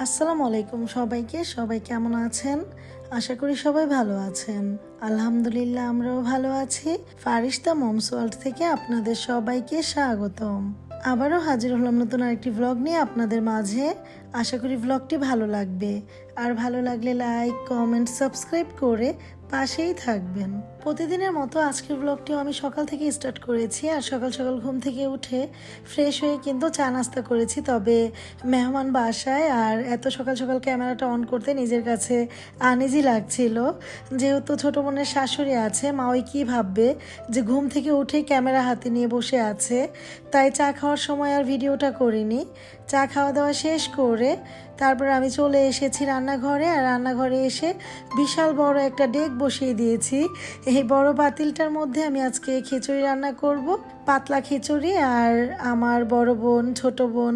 আসসালামু আলাইকুম সবাইকে। সবাই কেমন আছেন? আশা করি সবাই ভালো আছেন। আলহামদুলিল্লাহ আমরাও ভালো আছি। ফারিস্তা মমস ওয়ার্ল্ড থেকে আপনাদের সবাইকে স্বাগতম। আবারও হাজির হলাম নতুন আরেকটি ভ্লগ নিয়ে আপনাদের মাঝে। আশা করি ভ্লগটি ভালো লাগবে। আর ভালো লাগলে লাইক, কমেন্ট, সাবস্ক্রাইব করে পাশেই থাকবেন। প্রতিদিনের মতো আজকের ব্লগটিও আমি সকাল থেকে স্টার্ট করেছি। আর সকাল সকাল ঘুম থেকে উঠে ফ্রেশ হয়ে কিন্তু চা নাস্তা করেছি। তবে মেহমান বাসায়, আর এত সকাল সকাল ক্যামেরাটা অন করতে নিজের কাছে আনইজি লাগছিল। যেহেতু ছোটো বোনের শাশুড়ি আছে, মা ওই কী ভাববে যে ঘুম থেকে উঠে ক্যামেরা হাতে নিয়ে বসে আছে। তাই চা খাওয়ার সময় আর ভিডিওটা করিনি। চা খাওয়া দাওয়া শেষ করে তারপর আমি চলে এসেছি রান্নাঘরে। আর রান্নাঘরে এসে বিশাল বড় একটা ডেক বসিয়ে দিয়েছি। এই বড় পাতিলটার মধ্যে আমি আজকে খিচুড়ি রান্না করব, পাতলা খিচুড়ি। আর আমার বড় বোন, ছোট বোন,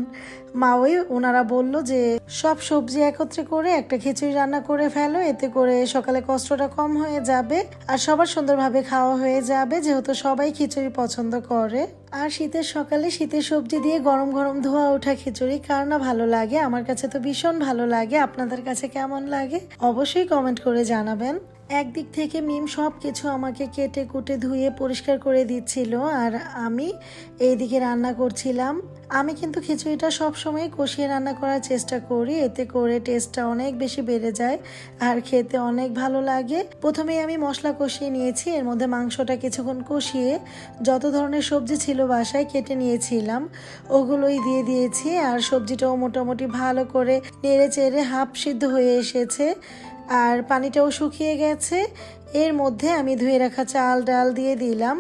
মাওই ওনারা বলল যে সব সবজি একত্রে করে একটা খিচুড়ি রান্না করে ফেলো, এতে করে সকালে কষ্টটা কম হয়ে যাবে আর সবার সুন্দরভাবে খাওয়া হয়ে যাবে, যেহেতু সবাই খিচুড়ি পছন্দ করে। আর শীতের সকালে শীতের সবজি দিয়ে গরম গরম ধোয়া ওঠা খিচুড়ি কার না ভালো লাগে? আমার কাছে তো ভীষণ ভালো লাগে। আপনাদের কাছে কেমন লাগে অবশ্যই কমেন্ট করে জানাবেন। একদিক থেকে মিম সব কিছু আমাকে কেটে কুটে ধুয়ে পরিষ্কার করে দিচ্ছিল, আর আমি এইদিকে রান্না করছিলাম। আমি কিন্তু খিচুড়িটা সবসময় কষিয়ে রান্না করার চেষ্টা করি, এতে করে টেস্টটা অনেক বেশি বেড়ে যায় আর খেতে অনেক ভালো লাগে। প্রথমেই আমি মশলা কষিয়ে নিয়েছি, এর মধ্যে মাংসটা কিছুক্ষণ কষিয়ে যত ধরনের সবজি ছিল বাসায় কেটে নিয়েছিলাম ওগুলোই দিয়ে দিয়েছি। আর সবজিটাও মোটামুটি ভালো করে নেড়ে চেড়ে হাফ সিদ্ধ হয়ে এসেছে আর পানিটাও শুকিয়ে গেছে। এর মধ্যে আমি ধুয়ে রাখা চাল ডাল দিয়ে দিলাম।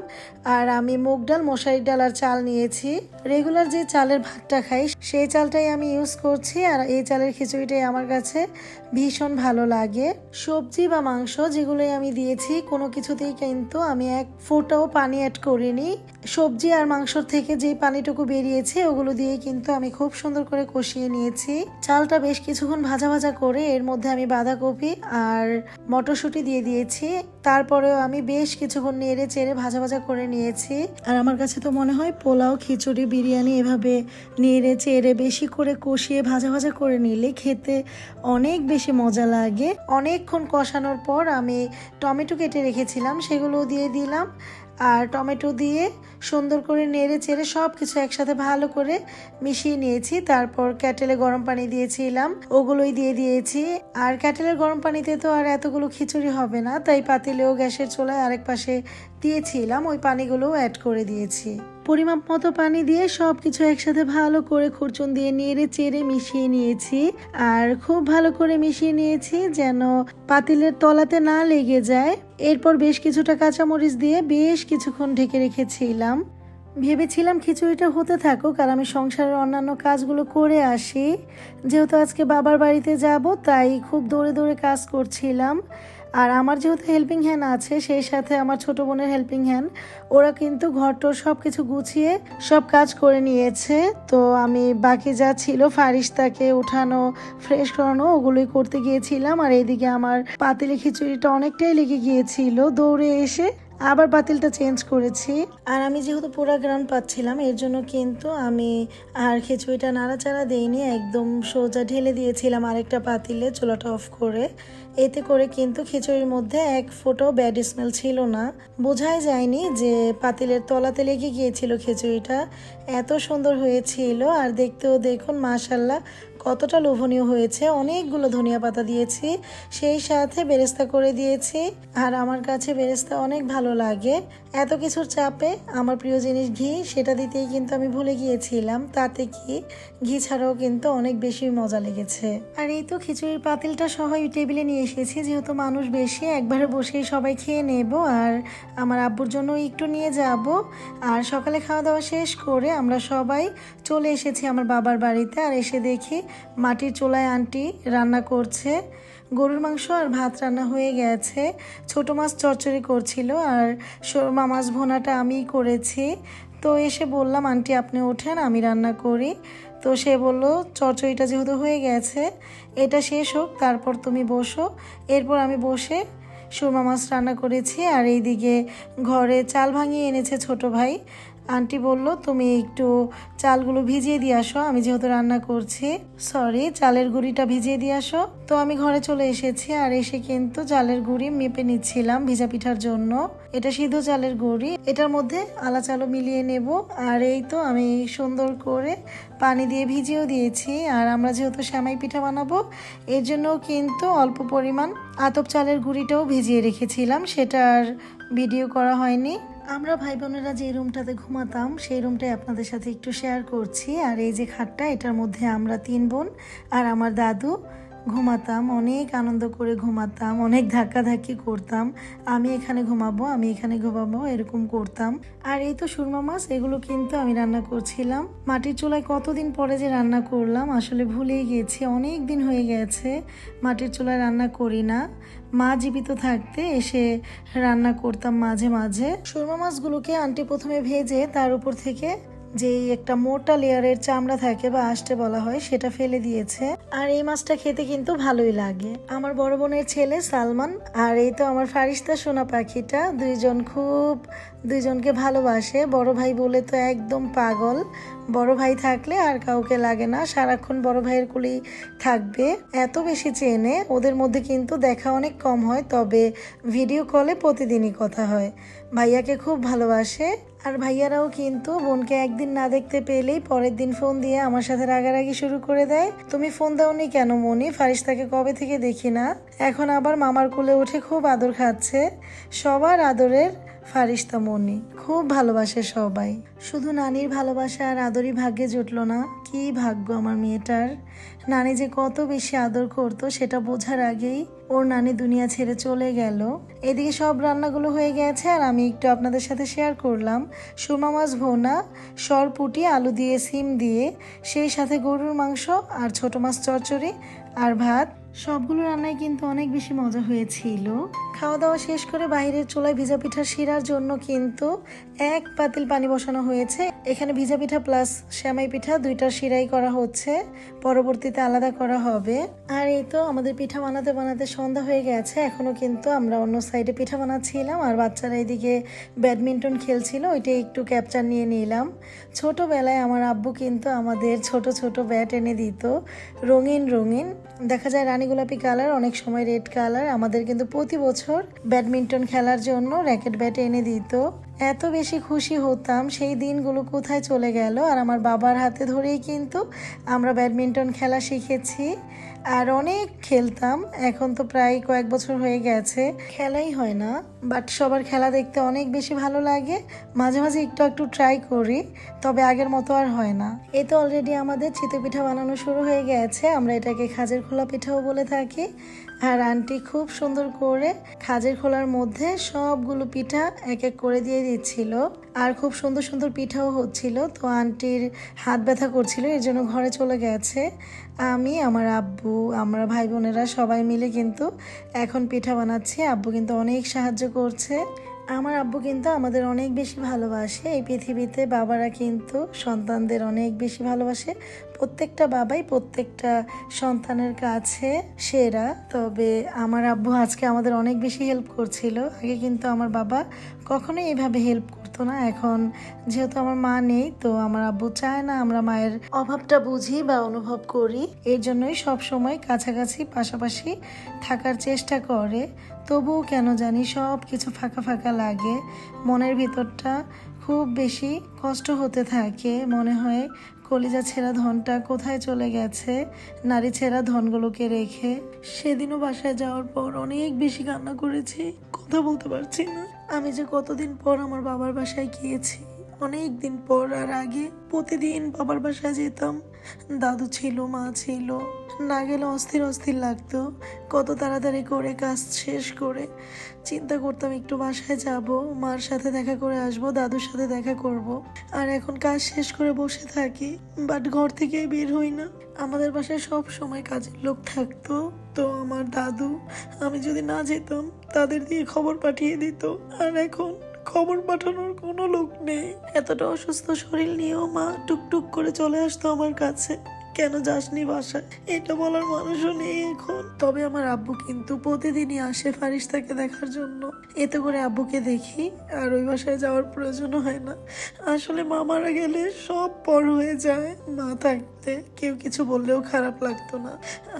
আর আমি মুগ ডাল, মশারির ডাল আর চাল নিয়েছি। রেগুলার যে চালের ভাতটা খাই সেই চালটাই আমি ইউজ করছি। আর এই চালের খিচুড়িটাই আমার কাছে ভীষণ ভালো লাগে। সবজি বা মাংস যেগুলোই আমি দিয়েছি কোনো কিছুতেই কিন্তু আমি এক ফোঁটাও পানি অ্যাড করিনি। সবজি আর মাংসর থেকে যেই পানিটুকু বেরিয়েছে ওগুলো দিয়ে কিন্তু আমি খুব সুন্দর করে কষিয়ে নিয়েছি। চালটা বেশ কিছুক্ষণ ভাজা ভাজা করে এর মধ্যে আমি বাঁধাকপি আর মটরশুঁটি দিয়ে দিয়েছি। তারপরেও আমি বেশ কিছুক্ষণ নেড়ে চেড়ে ভাজা ভাজা করে নিয়েছি। আর আমার কাছে তো মনে হয় পোলাও, খিচুড়ি, বিরিয়ানি এভাবে নেড়ে চেড়ে বেশি করে কষিয়ে ভাজা ভাজা করে নিলে খেতে অনেক বেশি মজা লাগে। অনেকক্ষণ কষানোর পর আমি টমেটো কেটে রেখেছিলাম সেগুলো দিয়ে দিলাম। আর টমেটো দিয়ে সুন্দর করে নেড়ে চেড়ে সব কিছু একসাথে ভালো করে মিশিয়ে নিয়েছি। তারপর কেটেলে গরম পানি দিয়েছিলাম, ওগুলোই দিয়ে দিয়েছি। আর কেটেলের গরম পানিতে তো আর এতগুলো খিচুড়ি হবে না, তাই পাতিলেও গ্যাসের চুলায় আরেক পাশে দিয়েছিলাম, ওই পানিগুলোও অ্যাড করে দিয়েছি। পরিমাপ মতো পানি দিয়ে সব কিছু একসাথে ভালো করে খুরচুন দিয়ে নেড়ে চেড়ে মিশিয়ে নিয়েছি। আর খুব ভালো করে মিশিয়ে নিয়েছি যেন পাতিলের তলাতে না লেগে যায়। এরপর বেশ কিছুটা কাঁচামরিচ দিয়ে বেশ কিছুক্ষণ ঢেকে রেখেছিলাম। ভেবেছিলাম খিচুড়িটা হতে থাকুক আর আমি সংসারের অন্যান্য কাজগুলো করে আসি। যেহেতু আজকে বাবার বাড়িতে যাব তাই খুব দৌড়ে দৌড়ে কাজ করছিলাম। আর আমার যেহেতু হেল্পিং হ্যান্ড আছে, সেই সাথে আমার ছোট বোনের হেল্পিং হ্যান্ড, ওরা কিন্তু ঘরটোর সব কিছু গুছিয়ে সব কাজ করে নিয়েছে। তো আমি বাকি যা ছিল ফারিস্তাকে উঠানো, ফ্রেশ করানো, ওগুলোই করতে গিয়েছিলাম। আর এইদিকে আমার পাতিলে খিচুড়িটা অনেকটাই লেগে গিয়েছিল, দৌড়ে এসে আবার পাতিলটা চেঞ্জ করেছি। আর আমি যেহেতু পুরা গ্রান পাচ্ছিলাম এর জন্য কিন্তু আমি আর খিচুড়িটা নাড়াচাড়া দেইনি, একদম সোজা ঢেলে দিয়েছিলাম আরেকটা পাতিলে চুলাটা অফ করে। এতে করে কিন্তু খিচুড়ির মধ্যে এক ফোঁটাও ব্যাড স্মেল ছিল না, বোঝাই যায়নি যে পাতিলের তলাতে লেগে গিয়েছিল। খিচুড়িটা এত সুন্দর হয়েছিল আর দেখতেও দেখুন মাশাল্লাহ কতটা লোভনীয় হয়েছে। অনেকগুলো ধনিয়া পাতা দিয়েছি, সেই সাথে বেরেস্তা করে দিয়েছি। আর আমার কাছে বেরেস্তা অনেক ভালো লাগে। এত কিছুর চাপে আমার প্রিয় জিনিস ঘি, সেটা দিতেই কিন্তু আমি ভুলে গিয়েছিলাম। তাতে কি ঘি ছাড়াও কিন্তু অনেক বেশি মজা লেগেছে। আর এই তো খিচুড়ির পাতিলটা সহ টেবিলে নিয়ে এসেছি, যেহেতু মানুষ বেশি একবারে বসেই সবাই খেয়ে নেব। আর আমার আব্বুর জন্য একটু নিয়ে যাব। আর সকালে খাওয়া দাওয়া শেষ করে আমরা সবাই চলে এসেছি আমার বাবার বাড়িতে। আর এসে দেখি মাটির চুলায় আন্টি রান্না করছে। গরুর মাংস আর ভাত রান্না হয়ে গেছে, ছোট মাছ চচ্চড়ি করছিল আর শোরমা মাছ ভুনাটা আমিই করেছি। তো এসে বললাম আন্টি আপনি ওঠেন আমি রান্না করি। তো সে বললো চচ্চড়িটা যেহেতু হয়ে গেছে এটা শেষ হোক তারপর তুমি বসো। এরপর আমি বসে সুরমা মাছ রান্না করেছি। আর এইদিকে ঘরে চাল ভাঙিয়ে এনেছে ছোট ভাই, আন্টি বলল তুমি একটু চালগুলো ভিজিয়ে দিয়ে আসো, আমি যেহেতু রান্না করছি, সরি চালের গুঁড়িটা ভিজিয়ে দিয়ে আসো। তো আমি ঘরে চলে এসেছি, আর এসে কিন্তু চালের গুঁড়ি মেপে নিচ্ছিলাম ভিজা পিঠার জন্য। এটা সিদ্ধ চালের গুঁড়ি, এটার মধ্যে আলা চালও মিলিয়ে নেব। আর এই তো আমি সুন্দর করে পানি দিয়ে ভিজিয়েও দিয়েছি। আর আমরা যেহেতু সেমাই পিঠা বানাবো, এর জন্য কিন্তু অল্প পরিমাণ আতপ চালের গুঁড়িটাও ভিজিয়ে রেখেছিলাম, সেটার ভিডিও করা হয়নি। আমরা ভাই বোনেরা যে রুমটাতে ঘুমাতাম সেই রুমটাই আপনাদের সাথে একটু শেয়ার করছি। আর এই যে খাটটা, এটার মধ্যে আমরা 3 বোন আর আমার দাদু ঘুমাতাম, অনেক আনন্দ করে ঘুমাতাম, অনেক ধাক্কাধাক্কি করতাম, আমি এখানে ঘুমাবো আমি এখানে ঘুমাবো এরকম করতাম। আর এই তো সুরমা মাছ, এগুলো কিন্তু আমি রান্না করছিলাম। মাটির চুলায় কতদিন পরে যে রান্না করলাম, আসলে ভুলেই গেছি, অনেক দিন হয়ে গেছে মাটির চুলায় রান্না করি না। মা জীবিত থাকতে এসে রান্না করতাম মাঝে মাঝে। সুরমা মাছগুলোকে আন্টি প্রথমে ভেজে তার উপর থেকে যেই একটা মোটা লেয়ারের চামড়া থাকে বা আষ্টে বলা হয়, সেটা ফেলে দিয়েছে। আর এই মাছটা খেতে কিন্তু ভালোই লাগে। আমার বড় বোনের ছেলে সালমান আর এই তো আমার ফারিস্তা সোনা পাখিটা, দুইজনকে ভালোবাসে। বড় ভাই বলে তো একদম পাগল, বড় ভাই থাকলে আর কাউকে লাগে না, সারাক্ষণ বড় ভাইয়ের কোলেই থাকবে, এত বেশি চেনে। ওদের মধ্যে কিন্তু দেখা অনেক কম হয়, তবে ভিডিও কলে প্রতিদিনই কথা হয়। ভাইয়াকে খুব ভালোবাসে। আর ভাইয়ারাও কিন্তু বোনকে একদিন না দেখতে পেলেই পরের দিন ফোন দিয়ে আমার সাথে রাগারাগি শুরু করে দেয়। তুমি ফোন দাওনি কেন মনি, ফারিস্তাকে কবে থেকে দেখি না। এখন আবার মামার কোলে উঠে খুব আদর খাচ্ছে। সবার আদরের ফারিস্তা মনি, খুব ভালোবাসে সবাই। শুধু নানির ভালোবাসা আর আদরই ভাগ্যে জুটলো না, কি ভাগ্য আমার মেয়েটার। নানি যে কত বেশি আদর করতো সেটা বোঝার আগেই ওর নানি দুনিয়া ছেড়ে চলে গেল। এদিকে সব রান্নাগুলো হয়ে গেছে, আর আমি একটু আপনাদের সাথে শেয়ার করলাম সুরমা মাছ ভোনা, সরপুটি, আলু দিয়ে সিম দিয়ে, সেই সাথে গরুর মাংস আর ছোট মাছ চচ্চড়ি আর ভাত। সবগুলো রান্নাই কিন্তু অনেক বেশি মজা হয়েছিল। খাওয়া দাওয়া শেষ করে বাইরের চুলায় ভিজা পিঠার শিরার জন্য কিন্তু 1 পাতিল পানি বসানো হয়েছে। এখানে ভিজা পিঠা প্লাস সেমাই পিঠা দুইটার শিরাই করা হচ্ছে, পরবর্তীতে আলাদা করা হবে। আর এই তো আমাদের পিঠা বানাতে বানাতে সন্ধ্যা হয়ে গেছে, এখনো কিন্তু আমরা অন্য সাইডে পিঠা বানাচ্ছিলাম, আর বাচ্চারা এদিকে ব্যাডমিন্টন খেলছিল, ওইটাই একটু ক্যাপচার নিয়ে নিলাম। ছোটবেলায় আমার আব্বু কিন্তু আমাদের ছোট ছোট ব্যাট এনে দিত, রঙিন রঙিন, দেখা যায় রানী গোলাপি কালার, অনেক সময় রেড কালার। আমাদের কিন্তু প্রতি বছর ব্যাডমিন্টন খেলার জন্য র্যাকেট ব্যাট এনে দিত। এত বেশি খুশি হতাম, সেই দিনগুলো কোথায় চলে গেল। আর আমার বাবার হাতে ধরেই কিন্তু আমরা ব্যাডমিন্টন খেলা শিখেছি, আর অনেক খেলতাম। এখন তো প্রায় কয়েক বছর হয়ে গেছে খেলাই হয় না, বাট সবার খেলা দেখতে অনেক বেশি ভালো লাগে। মাঝে মাঝে একটু একটু ট্রাই করি, তবে আগের মতো আর হয় না। এই তো অলরেডি আমাদের চিতই পিঠা বানানো শুরু হয়ে গেছে, আমরা এটাকে খাজের খোলা পিঠাও বলে থাকি। আর আন্টি খুব সুন্দর করে খাজের খোলার মধ্যে সবগুলো পিঠা এক এক করে দিয়ে দিচ্ছিল, আর খুব সুন্দর সুন্দর পিঠাও হচ্ছিল। তো আন্টির হাত ব্যথা করছিল, এর জন্য ঘরে চলে গেছে। আমি, আমার আব্বু, আমরা ভাই বোনেরা সবাই মিলে কিন্তু এখন পিঠা বানাচ্ছি। আব্বু কিন্তু অনেক সাহায্য করছে। আমার আব্বু কিন্তু আমাদের অনেক বেশি ভালোবাসে। এই পৃথিবীতে বাবারা কিন্তু সন্তানদের অনেক বেশি ভালোবাসে, প্রত্যেকটা বাবাই প্রত্যেকটা সন্তানের কাছে সেরা। তবে আমার আব্বু আজকে আমাদের অনেক বেশি হেল্প করছিল। আগে কিন্তু আমার বাবা কখনোই এভাবে হেল্প করতো না। এখন যেহেতু আমার মা নেই, তো আমার আব্বু চায় না আমরা মায়ের অভাবটা বুঝি বা অনুভব করি, এর জন্যই সব সময় কাছাকাছি পাশাপাশি থাকার চেষ্টা করে। তবুও কেন জানি সব কিছু ফাঁকা ফাঁকা লাগে, মনের ভিতরটা খুব বেশি কষ্ট হতে থাকে। মনে হয় কলিজা ছেঁড়া ধনটা কোথায় চলে গেছে, নারী ছেঁড়া ধনগুলোকে রেখে। সেদিনও বাসায় যাওয়ার পর অনেক বেশি কান্না করেছি, কথা বলতে পারছি না। আমি যে কতদিন পর আমার বাবার বাসায় গিয়েছি, অনেক দিন পর। আর আগে প্রতিদিন বাবার বাসায় যেতাম, দাদু ছিল, মা ছিল, না গেলে অস্থির অস্থির লাগতো। কত তাড়াতাড়ি করে কাজ শেষ করে চিন্তা করতাম একটু বাসায় যাব, মার সাথে দেখা করে আসব, দাদুর সাথে দেখা করব। আর এখন কাজ শেষ করে বসে থাকি, বাট ঘর থেকে বের হই না। আমাদের বাসায় সব সময় কাজের লোক থাকতো, তো আমার দাদু আমি যদি না যেতাম তাদের দিয়ে খবর পাঠিয়ে দিত। আর এখন খবর পাঠানোর কোনো লোক নেই। এতটা অসুস্থ শরীর নিয়েও মা টুকটুক করে চলে আসতো আমার কাছে। কেন যাসনি বাসায়, এটা বলার মানুষও নেই এখন। তবে আমার আব্বু কিন্তু প্রতিদিনই আসে ফারিস্তাকে দেখার জন্য, এতে করে আব্বুকে দেখি আর ওই বাসায় যাওয়ার প্রয়োজন হয় না। আসলে মা মারা গেলে সব পর হয়ে যায়, মা থাকতে কেউ কিছু বললেও খারাপ লাগতো না,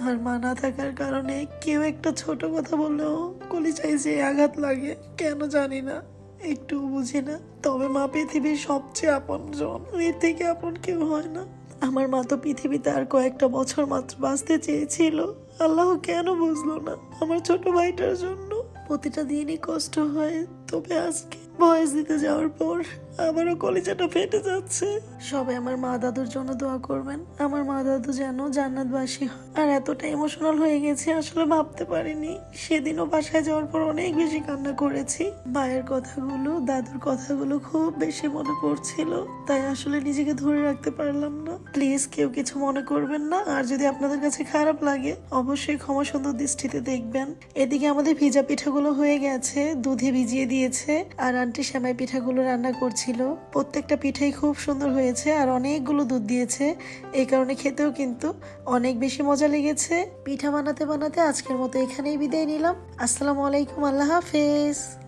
আর মা না থাকার কারণে কেউ একটা ছোট কথা বললেও কলিজায় যে আঘাত লাগে কেন জানি না, একটু বুঝি না। তবে মা পৃথিবীর সবচেয়ে আপনজন, এর থেকে আপন কেউ হয় না। আমার মা তো পৃথিবীতে আর কয়েকটা বছর মাত্র বাঁচতে চেয়েছিল, আল্লাহ কেন বুঝলো না আমার ছোট ভাইটার জন্য। প্রতিটা দিনই কষ্ট হয়, তবে আজকে বয়স দিতে যাওয়ার পর আবারও কলিজাটা ফেটে যাচ্ছে। সবাই আমার মা দাদুর জন্য দোয়া করবেন, আমার মা দাদু যেন জান্নাতবাসী হয়। আর এতটা ইমোশনাল হয়ে গেছে আসলে ভাবতে পারিনি। সেদিনও বাসায় যাওয়ার পর অনেক বেশি কান্না করেছি, মায়ের কথাগুলো দাদুর কথাগুলো খুব বেশি মনে পড়ছিল, তাই আসলে নিজেকে ধরে রাখতে পারলাম না। প্লিজ কেউ কিছু মনে করবেন না, আর যদি আপনাদের কাছে খারাপ লাগে অবশ্যই ক্ষমা সুন্দর দৃষ্টিতে দেখবেন। এদিকে আমাদের ভিজা পিঠাগুলো হয়ে গেছে, দুধে ভিজিয়ে দিয়েছে, আর আন্টি সেমাই পিঠাগুলো রান্না করছিল। প্রত্যেকটা পিঠাই খুব সুন্দর হয়েছে আর অনেকগুলো দুধ দিয়েছে, এই কারণে খেতেও কিন্তু অনেক বেশি মজা লেগেছে। পিঠা বানাতে বানাতে আজকের মতো এখানেই বিদায় নিলাম। আসসালামু আলাইকুম, আল্লাহ হাফেজ।